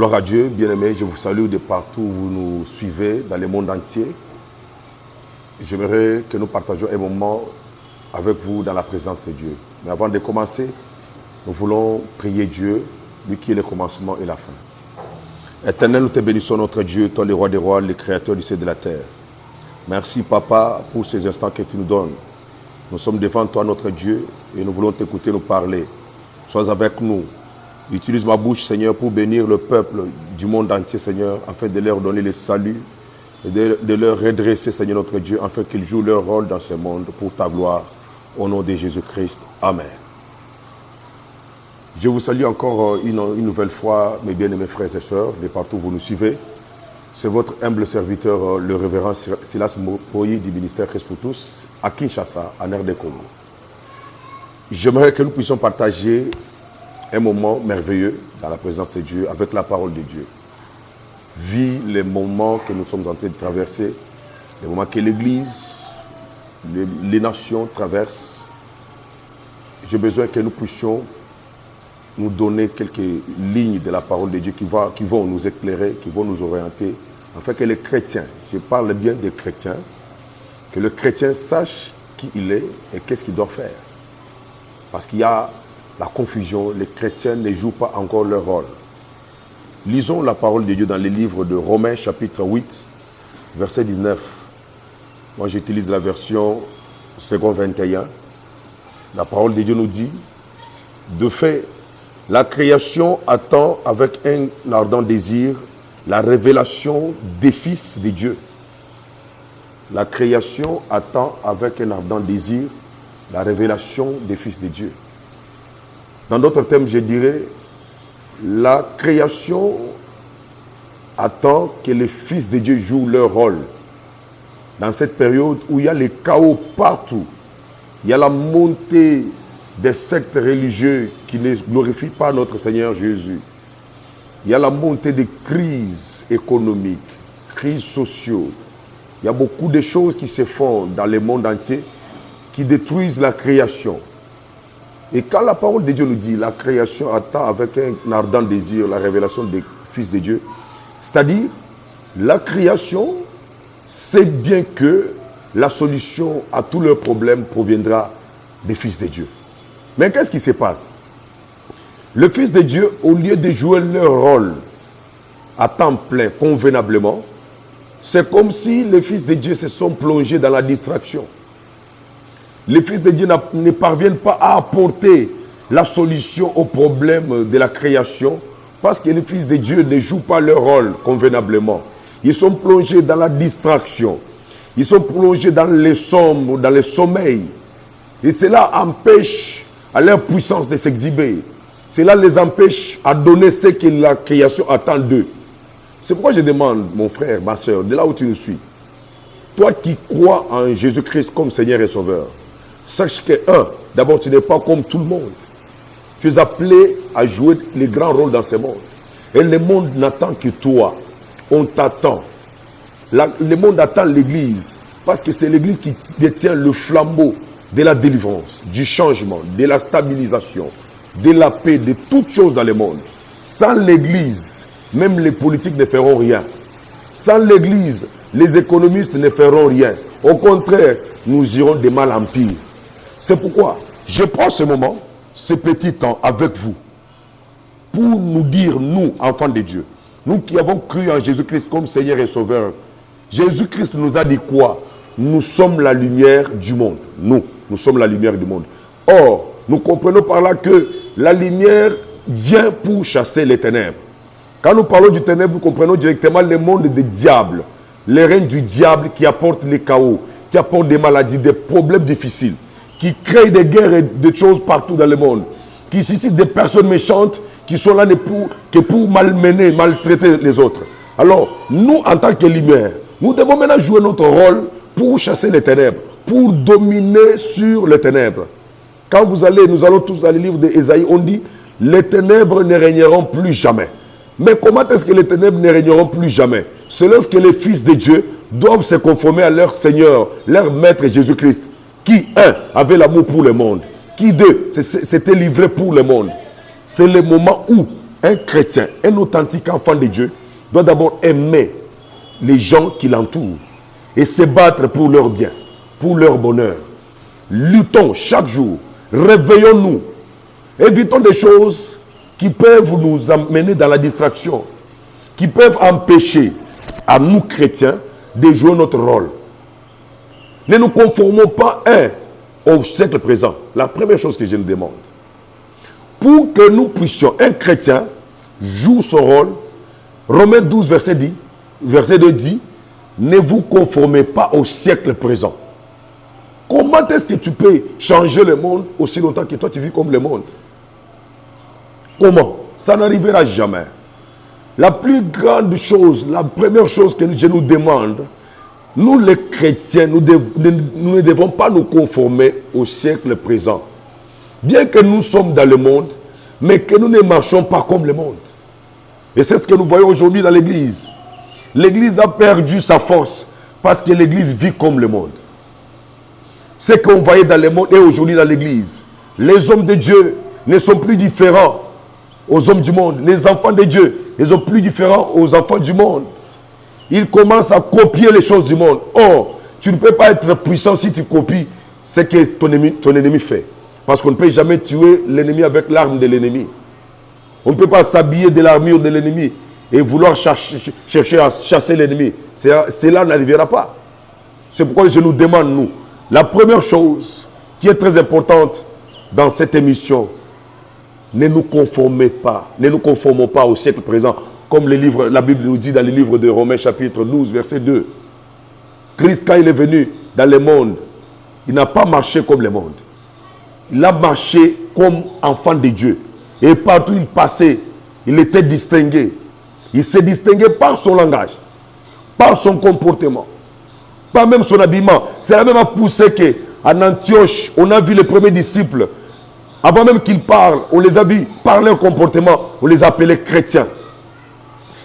Gloire à Dieu, bien-aimés, je vous salue de partout où vous nous suivez, dans le monde entier. J'aimerais que nous partagions un moment avec vous dans la présence de Dieu. Mais avant de commencer, nous voulons prier Dieu, lui qui est le commencement et la fin. Éternel, nous te bénissons, notre Dieu, toi le roi des rois, le créateur du ciel et de la terre. Merci, Papa, pour ces instants que tu nous donnes. Nous sommes devant toi, notre Dieu, et nous voulons t'écouter nous parler. Sois avec nous. Utilise ma bouche, Seigneur, pour bénir le peuple du monde entier, Seigneur, afin de leur donner le salut et de leur redresser, Seigneur, notre Dieu, afin qu'ils jouent leur rôle dans ce monde pour ta gloire. Au nom de Jésus-Christ. Amen. Je vous salue encore une nouvelle fois, mes bien-aimés frères et sœurs, de partout où vous nous suivez. C'est votre humble serviteur, le révérend Silas Moyi du ministère Christ pour tous, à Kinshasa, en RD Congo. J'aimerais que nous puissions partager un moment merveilleux dans la présence de Dieu, avec la parole de Dieu. Vu les moments que nous sommes en train de traverser, les moments que l'Église, les nations traversent, j'ai besoin que nous puissions nous donner quelques lignes de la parole de Dieu qui vont nous éclairer, qui vont nous orienter, afin que les chrétiens, je parle bien des chrétiens, que le chrétien sache qui il est et qu'est-ce qu'il doit faire. Parce qu'il y a la confusion, les chrétiens ne jouent pas encore leur rôle. Lisons la parole de Dieu dans les livres de Romains chapitre 8, verset 19. Moi j'utilise la version second 21. La parole de Dieu nous dit, de fait, la création attend avec un ardent désir la révélation des fils de Dieu. La création attend avec un ardent désir la révélation des fils de Dieu. Dans d'autres termes, je dirais, la création attend que les fils de Dieu jouent leur rôle. Dans cette période où il y a le chaos partout, il y a la montée des sectes religieux qui ne glorifient pas notre Seigneur Jésus. Il y a la montée des crises économiques, crises sociales. Il y a beaucoup de choses qui se font dans le monde entier qui détruisent la création. Et quand la parole de Dieu nous dit la création attend avec un ardent désir la révélation des fils de Dieu, c'est-à-dire la création sait bien que la solution à tous leurs problèmes proviendra des fils de Dieu. Mais qu'est-ce qui se passe? Le fils de Dieu, au lieu de jouer leur rôle à temps plein, convenablement, c'est comme si les fils de Dieu se sont plongés dans la distraction. Les fils de Dieu ne parviennent pas à apporter la solution au problème de la création parce que les fils de Dieu ne jouent pas leur rôle convenablement. Ils sont plongés dans la distraction. Ils sont plongés dans les sombres, dans le sommeil. Et cela empêche à leur puissance de s'exhiber. Cela les empêche à donner ce que la création attend d'eux. C'est pourquoi je demande, mon frère, ma soeur, de là où tu nous suis, toi qui crois en Jésus-Christ comme Seigneur et Sauveur, sache que, d'abord, tu n'es pas comme tout le monde. Tu es appelé à jouer les grands rôles dans ce monde. Et le monde n'attend que toi. On t'attend. Le monde attend l'Église. Parce que c'est l'Église qui détient le flambeau de la délivrance, du changement, de la stabilisation, de la paix, de toutes choses dans le monde. Sans l'Église, même les politiques ne feront rien. Sans l'Église, les économistes ne feront rien. Au contraire, nous irons de mal en pire. C'est pourquoi je prends ce moment, ce petit temps avec vous, pour nous dire, nous, enfants de Dieu, nous qui avons cru en Jésus-Christ comme Seigneur et Sauveur, Jésus-Christ nous a dit quoi? Nous sommes la lumière du monde. Nous sommes la lumière du monde. Or, nous comprenons par là que la lumière vient pour chasser les ténèbres. Quand nous parlons du ténèbre, nous comprenons directement le monde des diables, les règnes du diable qui apportent les chaos, qui apportent des maladies, des problèmes difficiles, qui créent des guerres et des choses partout dans le monde, qui suscitent des personnes méchantes qui sont là pour malmener, maltraiter les autres. Alors, nous, en tant que lumière, nous devons maintenant jouer notre rôle pour chasser les ténèbres, pour dominer sur les ténèbres. Quand nous allons tous dans le livre d'Ésaïe, on dit, les ténèbres ne régneront plus jamais. Mais comment est-ce que les ténèbres ne régneront plus jamais? C'est lorsque les fils de Dieu doivent se conformer à leur Seigneur, leur Maître Jésus-Christ, qui, avait l'amour pour le monde, qui, s'était livré pour le monde. C'est le moment où un chrétien, un authentique enfant de Dieu, doit d'abord aimer les gens qui l'entourent et se battre pour leur bien, pour leur bonheur. Luttons chaque jour, réveillons-nous, évitons des choses qui peuvent nous amener dans la distraction, qui peuvent empêcher à nous chrétiens de jouer notre rôle. Ne nous conformons pas au siècle présent. La première chose que je nous demande, pour que nous puissions, un chrétien, jouer son rôle, Romains 12, verset 2 dit, ne vous conformez pas au siècle présent. Comment est-ce que tu peux changer le monde aussi longtemps que toi tu vis comme le monde? Comment? Ça n'arrivera jamais. La plus grande chose, la première chose que je nous demande, nous les chrétiens, nous ne devons pas nous conformer au siècle présent. Bien que nous sommes dans le monde, mais que nous ne marchons pas comme le monde. Et c'est ce que nous voyons aujourd'hui dans l'église. L'église a perdu sa force parce que l'église vit comme le monde. Ce qu'on voyait dans le monde et aujourd'hui dans l'église. Les hommes de Dieu ne sont plus différents aux hommes du monde. Les enfants de Dieu ne sont plus différents aux enfants du monde. Ils commencent à copier les choses du monde. Or, tu ne peux pas être puissant si tu copies ce que ton ennemi fait. Parce qu'on ne peut jamais tuer l'ennemi avec l'arme de l'ennemi. On ne peut pas s'habiller de l'armure de l'ennemi et vouloir chercher à chasser l'ennemi. Cela n'arrivera pas. C'est pourquoi je nous demande, nous, la première chose qui est très importante dans cette émission, ne nous conformons pas au siècle présent, comme la Bible nous dit dans le livre de Romains chapitre 12, verset 2. Christ, quand il est venu dans le monde, il n'a pas marché comme le monde. Il a marché comme enfant de Dieu. Et partout où il passait, il était distingué. Il se distinguait par son langage, par son comportement, pas même son habillement. C'est la même poussée qu'en Antioche, on a vu les premiers disciples. Avant même qu'ils parlent, on les a vus par leur comportement, on les appelait chrétiens.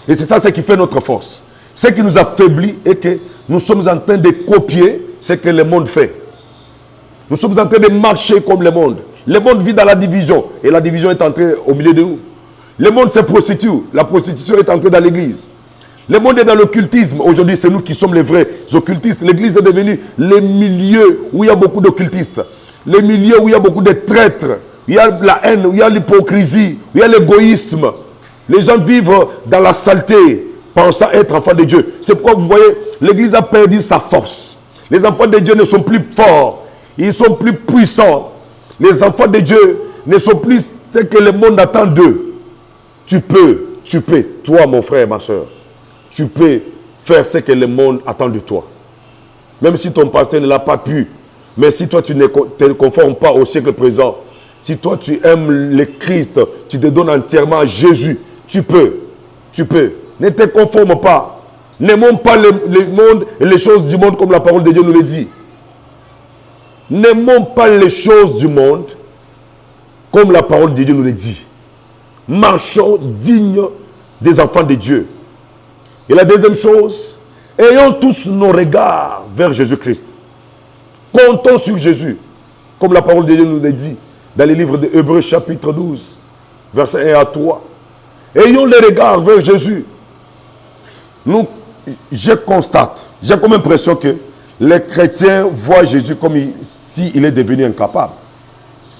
Et c'est ça ce qui fait notre force. Ce qui nous affaiblit est que nous sommes en train de copier ce que le monde fait. Nous sommes en train de marcher comme le monde. Le monde vit dans la division. Et la division est entrée au milieu de nous. Le monde se prostitue. La prostitution est entrée dans l'église. Le monde est dans l'occultisme. Aujourd'hui, c'est nous qui sommes les vrais occultistes. L'église est devenue le milieu où il y a beaucoup d'occultistes. Le milieu où il y a beaucoup de traîtres. Il y a la haine, où il y a l'hypocrisie, où il y a l'égoïsme. Les gens vivent dans la saleté, pensant être enfants de Dieu. C'est pourquoi vous voyez, l'église a perdu sa force. Les enfants de Dieu ne sont plus forts. Ils sont plus puissants. Les enfants de Dieu ne sont plus ce que le monde attend d'eux. Tu peux, toi mon frère et ma soeur, tu peux faire ce que le monde attend de toi. Même si ton pasteur ne l'a pas pu, mais si toi tu ne te conformes pas au siècle présent, si toi tu aimes le Christ, tu te donnes entièrement à Jésus, tu peux. Ne te conforme pas. N'aimons pas le monde et les choses du monde comme la parole de Dieu nous le dit. N'aimons pas les choses du monde comme la parole de Dieu nous le dit. Marchons dignes des enfants de Dieu. Et la deuxième chose, ayons tous nos regards vers Jésus-Christ. Comptons sur Jésus, comme la parole de Dieu nous le dit dans le livre de Hébreux chapitre 12, verset 1 à 3. Ayons les regards vers Jésus. Je constate, j'ai comme impression que les chrétiens voient Jésus comme s'il est devenu incapable.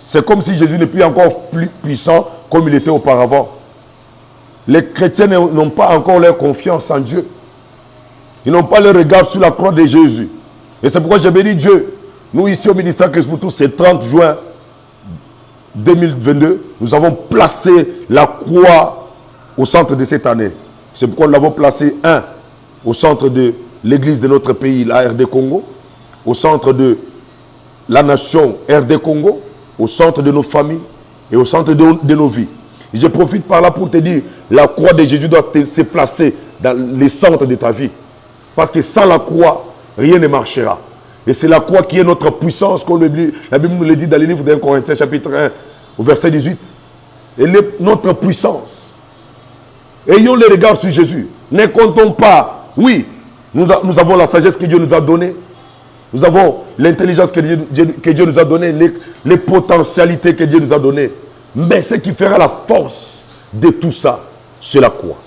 C'est comme si Jésus n'est plus encore plus puissant comme il était auparavant. Les chrétiens n'ont pas encore leur confiance en Dieu. Ils n'ont pas le regard sur la croix de Jésus. Et c'est pourquoi j'ai béni Dieu. Nous, ici au ministère Christ pour tous, c'est 30 juin 2022, nous avons placé la croix au centre de cette année. C'est pourquoi nous l'avons placé, au centre de l'église de notre pays, la RD Congo, au centre de la nation RD Congo, au centre de nos familles et au centre de nos vies. Et je profite par là pour te dire, la croix de Jésus doit se placer dans les centres de ta vie. Parce que sans la croix, rien ne marchera. Et c'est la croix qui est notre puissance, comme la Bible nous le dit dans le livre de 1 Corinthiens chapitre 1, au verset 18. Elle est notre puissance. Ayons le regard sur Jésus. Ne comptons pas. Oui, nous avons la sagesse que Dieu nous a donnée. Nous avons l'intelligence que Dieu nous a donnée, les potentialités que Dieu nous a données. Mais ce qui fera la force de tout ça, c'est la croix.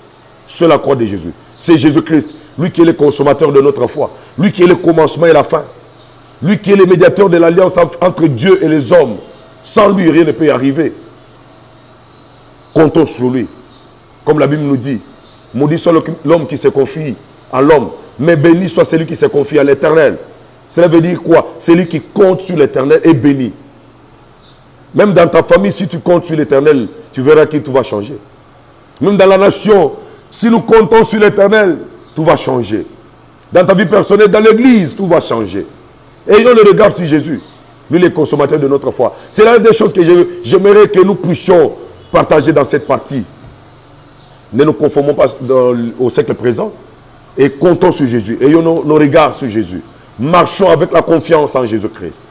C'est la croix de Jésus. C'est Jésus-Christ, lui qui est le consommateur de notre foi, lui qui est le commencement et la fin, lui qui est le médiateur de l'alliance entre Dieu et les hommes. Sans lui, rien ne peut y arriver. Comptons sur lui. Comme la Bible nous dit, maudit soit l'homme qui se confie à l'homme, mais béni soit celui qui se confie à l'Éternel. Cela veut dire quoi? Celui qui compte sur l'Éternel est béni. Même dans ta famille, si tu comptes sur l'Éternel, tu verras que tout va changer. Même dans la nation, si nous comptons sur l'Éternel, tout va changer. Dans ta vie personnelle, dans l'église, tout va changer. Ayons le regard sur Jésus, lui le consommateur de notre foi. C'est l'une des choses que j'aimerais que nous puissions partager dans cette partie. Ne nous conformons pas au siècle présent et comptons sur Jésus. Ayons nos regards sur Jésus. Marchons avec la confiance en Jésus-Christ.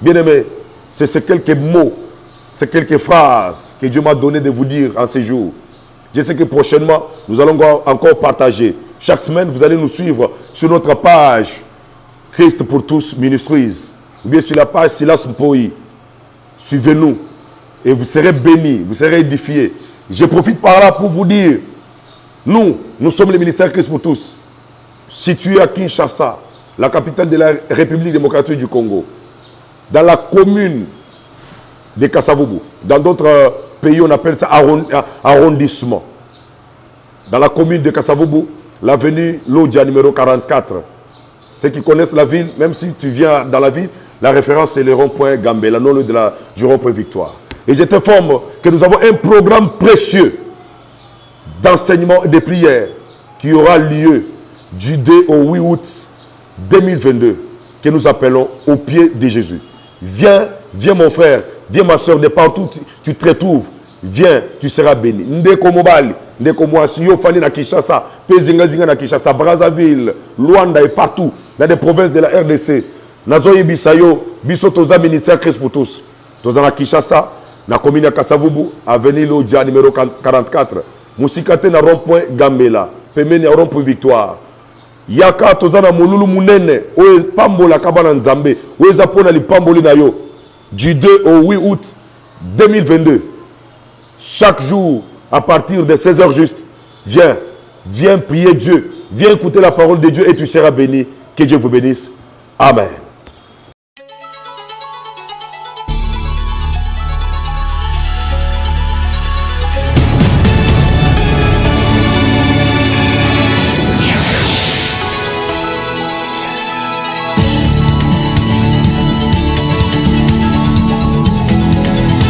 Bien-aimés, c'est ces quelques mots, ces quelques phrases que Dieu m'a donné de vous dire en ces jours. Je sais que prochainement, nous allons encore partager. Chaque semaine, vous allez nous suivre sur notre page Christ pour tous Ministries, ou bien sur la page Silas Mpoyi. Suivez-nous et vous serez bénis, vous serez édifiés. Je profite par là pour vous dire, nous sommes le ministère Christ pour tous, situé à Kinshasa, la capitale de la République démocratique du Congo, dans la commune de Kasavubu. Dans d'autres pays, on appelle ça arrondissement. Dans la commune de Kasavubu, l'avenue Lodja numéro 44. Ceux qui connaissent la ville, même si tu viens dans la ville, la référence c'est le rond-point Gambela, non du rond-point Victoire. Et je t'informe que nous avons un programme précieux d'enseignement et de prière qui aura lieu du 2 au 8 août 2022, que nous appelons au pied de Jésus. Viens mon frère, viens ma soeur, de partout tu te retrouves, viens, tu seras béni. Ndeko Mobali, Ndeko Mwasi, Yofani na Kinshasa, Pezinga na Kinshasa, Brazzaville, Luanda et partout, dans les provinces de la RDC. Nazoyi Bisayo, Biso Toza Ministère Christ pour tous. Toza na Kinshasa, na commune ya Kasavubu, avenue Lodja numéro 44. Musikate na rond-point Gambela, pemeni na rond-point Victoire. Yaka toza na molulu munene, oye pambola kabana nzambe, oye zapona li pamboli na yo. Du 2 au 8 août 2022. Chaque jour, à partir de 16h juste, viens prier Dieu, viens écouter la parole de Dieu et tu seras béni. Que Dieu vous bénisse. Amen.